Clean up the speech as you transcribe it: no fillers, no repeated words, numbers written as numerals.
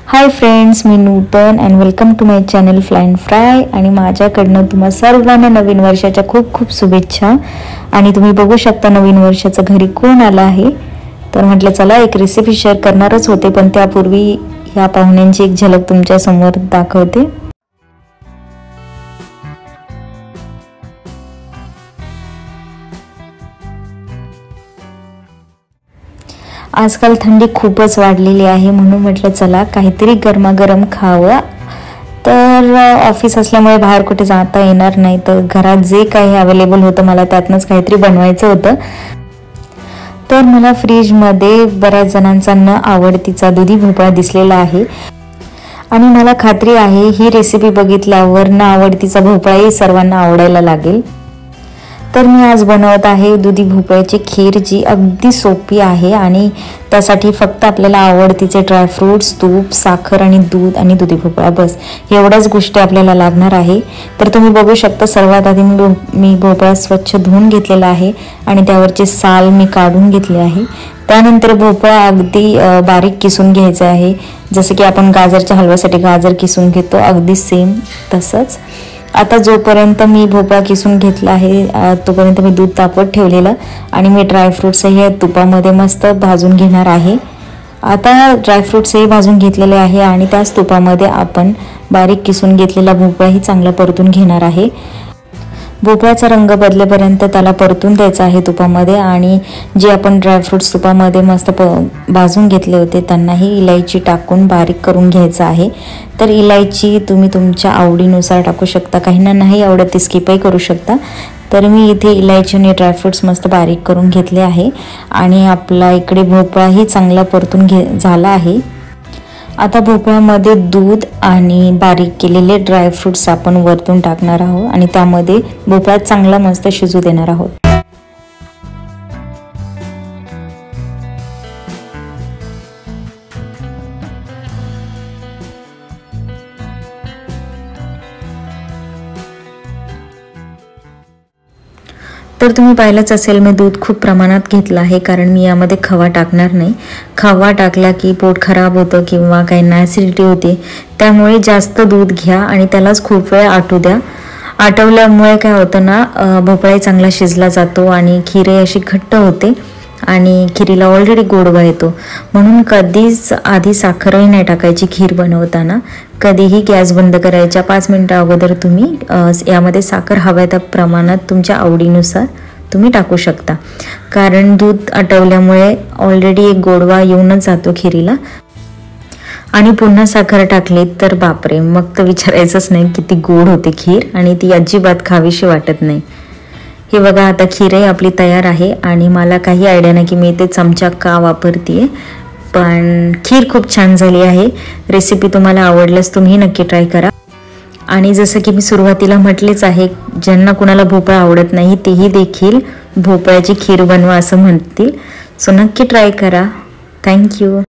हाय friends, मी Nutan and welcome to my channel fly and fry. आणि माझ्याकडनं तुम्हा सर्वांना नवीन वर्षाच्या खूप खूप शुभेच्छा. आणि तुम्ही बघू शकता नवीन वर्षाचं घरी कोण आलं आहे. तर म्हटलं चला एक रेसिपी शेअर करणारच होते, पण त्यापूर्वी ह्या पाहुण्यांची एक झलक तुमच्या समोर दाखवते. आजकाल थंडी खूपच वाढलेली आहे, म्हणून म्हटलं चला काहीतरी गरमागरम खावं. तर ऑफिस असल्यामुळे बाहेर कुठे जाता येणार नाही, तर घरात जे काही अवेलेबल होतं मला त्यातनंच काहीतरी बनवायचं होतं. तर मला फ्रीजमध्ये बऱ्याच जणांचा न आवडतीचा दुधी भोपळा दिसलेला आहे आणि मला खात्री आहे ही रेसिपी बघितल्यावर न आवडतीचा भोपळाही सर्वांना आवडायला लागेल. तर मी आज बनवत आहे दुधी भोपळ्याची खीर, जी अगदी सोपी आहे. आणि त्यासाठी फक्त आपल्याला आवडतीचे ड्रायफ्रूट्स, तूप, साखर आणि दूध आणि दुधी भोपळा, बस एवढ्याच गोष्टी आपल्याला लागणार आहे. तर तुम्ही बघू शकता सर्वात आधी मी भोपळा स्वच्छ धुवून घेतलेला आहे आणि त्यावरचे साल मी काढून घेतले आहे. त्यानंतर भोपळा अगदी बारीक किसून घ्यायचा आहे, जसं की आपण गाजरच्या हलव्यासाठी गाजर किसून घेतो, अगदी सेम तसंच. आता जोपर्यंत मी भोपळा किसून घेतला आहे तोपर्यंत मी दूध तापवत ठेवलेलं आणि मी ड्रायफ्रूट्सही तुपामध्ये मस्त भाजून घेणार आहे. आता ड्रायफ्रूट्सही भाजून घेतलेले आहे आणि त्याच तुपामध्ये आपण बारीक किसून घेतलेला भोपळाही चांगला परतून घेणार आहे. भोपळ्याचा रंग बदलेपर्यंत त्याला परतून द्यायचा आहे तुपामध्ये. आणि जे आपण ड्रायफ्रूट्स तुपामध्ये मस्त भाजून घेतले होते त्यांनाही इलायची टाकून बारीक करून घ्यायचं आहे. तर इलायची तुम्ही तुमच्या आवडीनुसार टाकू शकता, काहींना नाही आवडत ती स्किपही करू शकता. तर मी इथे इलायची आणि ड्रायफ्रूट्स मस्त बारीक करून घेतले आहे आणि आपला इकडे भोपळाही चांगला परतून झाला आहे. आता भोपळ्यामध्ये दूध आणि बारीक केलेले ड्रायफ्रूट्स आपण वरतून टाकणार आहोत आणि त्यामध्ये भोपळा चांगला मस्त शिजू देणार आहोत. तर तुम्ही पाहिलंच असेल, मी दूध खूप प्रमाणात घेतलं आहे, कारण मी यामध्ये खवा टाकणार नाही. खवा टाकला की पोट खराब होतं किंवा काहींना ॲसिडिटी होते, त्यामुळे जास्त दूध घ्या आणि त्यालाच खूप वेळ आटू द्या. आटवल्यामुळे काय होतं ना, भोपळाही चांगला शिजला जातो आणि खीरही अशी घट्ट होते आणि खिरीला ऑलरेडी गोडवा येतो. म्हणून कधीच आधी साखरही नाही टाकायची खीर बनवताना. कधीही गॅस बंद करायच्या 5 मिनिटं अगोदर तुम्ही यामध्ये साखर हव्या त्या प्रमाणात तुमच्या आवडीनुसार तुम्ही टाकू शकता, कारण दूध आटवल्यामुळे ऑलरेडी एक गोडवा येऊनच जातो खिरीला. आणि पुन्हा साखर टाकली तर बापरे, मग तर विचारायचंच नाही, किती गोड होते खीर आणि ती अजिबात खावीशी वाटत नाही. हे बघा, आता खीरही आपली तयार आहे आणि मला काही आयडिया नाही की मी इथे चमचा का वापरते, पण खीर खूप छान झाली आहे. रेसिपी तुम्हाला आवडल्यास तुम्ही नक्की ट्राय करा. आणि जसं की मी सुरुवातीला म्हटलेच आहे, ज्यांना कुणाला भोपळा आवडत नाही तेही देखील भोपळ्याची खीर बनवा असं म्हणतील. सो नक्की ट्राय करा. थँक्यू.